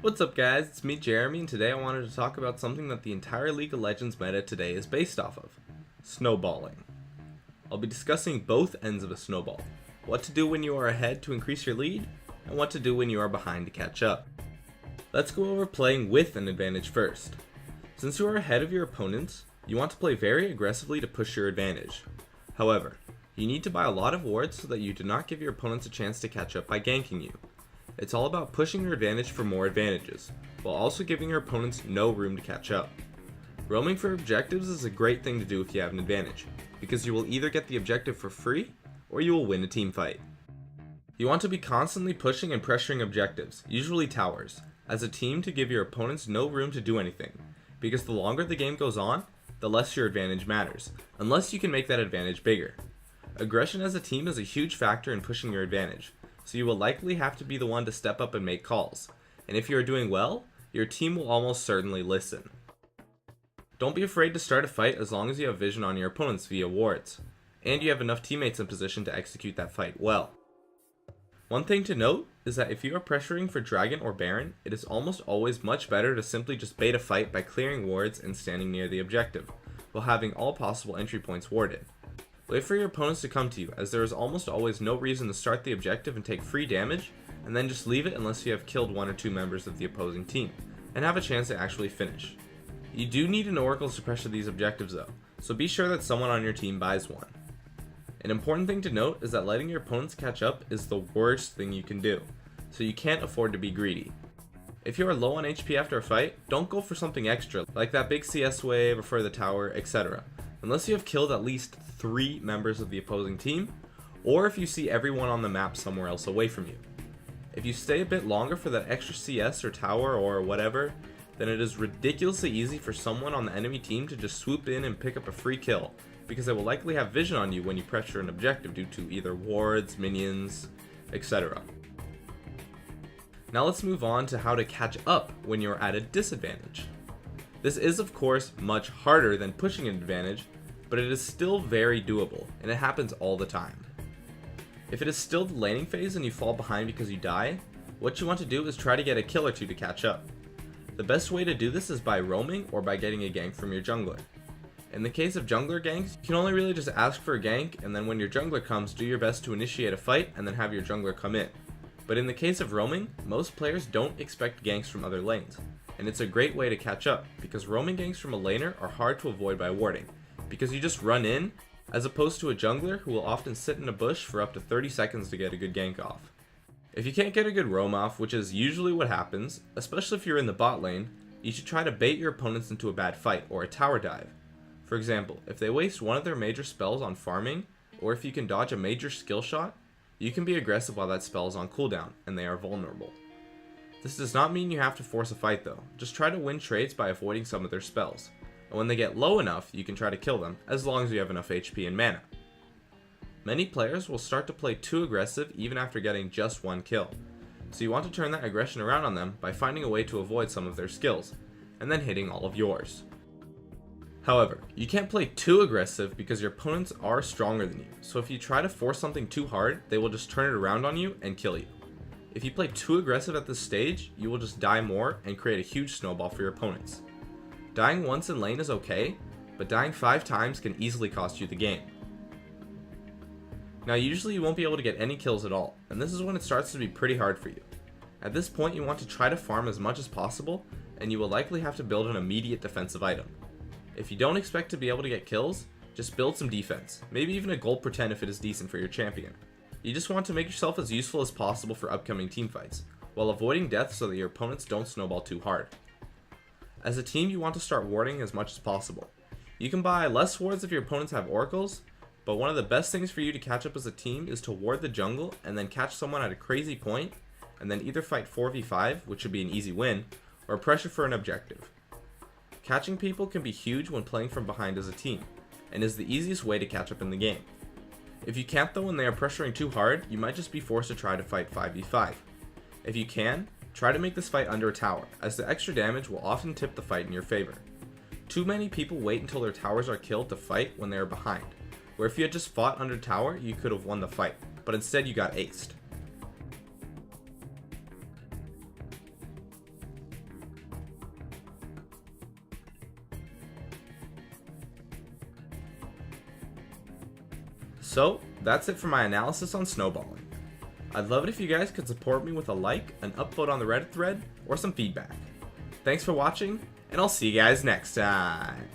What's up guys, it's me Jeremy, and today I wanted to talk about something that the entire League of Legends meta today is based off of: snowballing. I'll be discussing both ends of a snowball: what to do when you are ahead to increase your lead, and what to do when you are behind to catch up. Let's go over playing with an advantage first. Since you are ahead of your opponents, you want to play very aggressively to push your advantage. However, you need to buy a lot of wards so that you do not give your opponents a chance to catch up by ganking you. It's all about pushing your advantage for more advantages, while also giving your opponents no room to catch up. Roaming for objectives is a great thing to do if you have an advantage, because you will either get the objective for free, or you will win a team fight. You want to be constantly pushing and pressuring objectives, usually towers, as a team to give your opponents no room to do anything, because the longer the game goes on, the less your advantage matters, unless you can make that advantage bigger. Aggression as a team is a huge factor in pushing your advantage, so you will likely have to be the one to step up and make calls, and if you are doing well, your team will almost certainly listen. Don't be afraid to start a fight as long as you have vision on your opponents via wards, and you have enough teammates in position to execute that fight well. One thing to note is that if you are pressuring for Dragon or Baron, it is almost always much better to simply just bait a fight by clearing wards and standing near the objective, while having all possible entry points warded. Wait for your opponents to come to you, as there is almost always no reason to start the objective and take free damage, and then just leave it unless you have killed one or two members of the opposing team, and have a chance to actually finish. You do need an Oracle to pressure these objectives though, so be sure that someone on your team buys one. An important thing to note is that letting your opponents catch up is the worst thing you can do, so you can't afford to be greedy. If you are low on HP after a fight, don't go for something extra, like that big CS wave or for the tower, etc. Unless you have killed at least 3 members of the opposing team, or if you see everyone on the map somewhere else away from you. If you stay a bit longer for that extra CS or tower or whatever, then it is ridiculously easy for someone on the enemy team to just swoop in and pick up a free kill, because they will likely have vision on you when you pressure an objective due to either wards, minions, etc. Now let's move on to how to catch up when you're at a disadvantage. This is of course much harder than pushing an advantage, but it is still very doable, and it happens all the time. If it is still the laning phase and you fall behind because you die, what you want to do is try to get a kill or two to catch up. The best way to do this is by roaming or by getting a gank from your jungler. In the case of jungler ganks, you can only really just ask for a gank, and then when your jungler comes, do your best to initiate a fight and then have your jungler come in. But in the case of roaming, most players don't expect ganks from other lanes, and it's a great way to catch up, because roaming ganks from a laner are hard to avoid by warding, because you just run in, as opposed to a jungler who will often sit in a bush for up to 30 seconds to get a good gank off. If you can't get a good roam off, which is usually what happens, especially if you're in the bot lane, you should try to bait your opponents into a bad fight or a tower dive. For example, if they waste one of their major spells on farming, or if you can dodge a major skill shot, you can be aggressive while that spell is on cooldown and they are vulnerable. This does not mean you have to force a fight though, just try to win trades by avoiding some of their spells, and when they get low enough you can try to kill them, as long as you have enough HP and mana. Many players will start to play too aggressive even after getting just one kill, so you want to turn that aggression around on them by finding a way to avoid some of their skills, and then hitting all of yours. However, you can't play too aggressive because your opponents are stronger than you, so if you try to force something too hard, they will just turn it around on you and kill you. If you play too aggressive at this stage, you will just die more and create a huge snowball for your opponents. Dying once in lane is okay, but dying 5 times can easily cost you the game. Now usually you won't be able to get any kills at all, and this is when it starts to be pretty hard for you. At this point you want to try to farm as much as possible, and you will likely have to build an immediate defensive item. If you don't expect to be able to get kills, just build some defense, maybe even a gold pretend if it is decent for your champion. You just want to make yourself as useful as possible for upcoming teamfights, while avoiding death so that your opponents don't snowball too hard. As a team you want to start warding as much as possible. You can buy less wards if your opponents have oracles, but one of the best things for you to catch up as a team is to ward the jungle and then catch someone at a crazy point, and then either fight 4v5, which should be an easy win, or pressure for an objective. Catching people can be huge when playing from behind as a team, and is the easiest way to catch up in the game. If you can't though when they are pressuring too hard, you might just be forced to try to fight 5v5. If you can, try to make this fight under a tower, as the extra damage will often tip the fight in your favor. Too many people wait until their towers are killed to fight when they are behind, where if you had just fought under tower, you could have won the fight, but instead you got aced. So, that's it for my analysis on snowballing. I'd love it if you guys could support me with a like, an upvote on the Reddit thread, or some feedback. Thanks for watching, and I'll see you guys next time.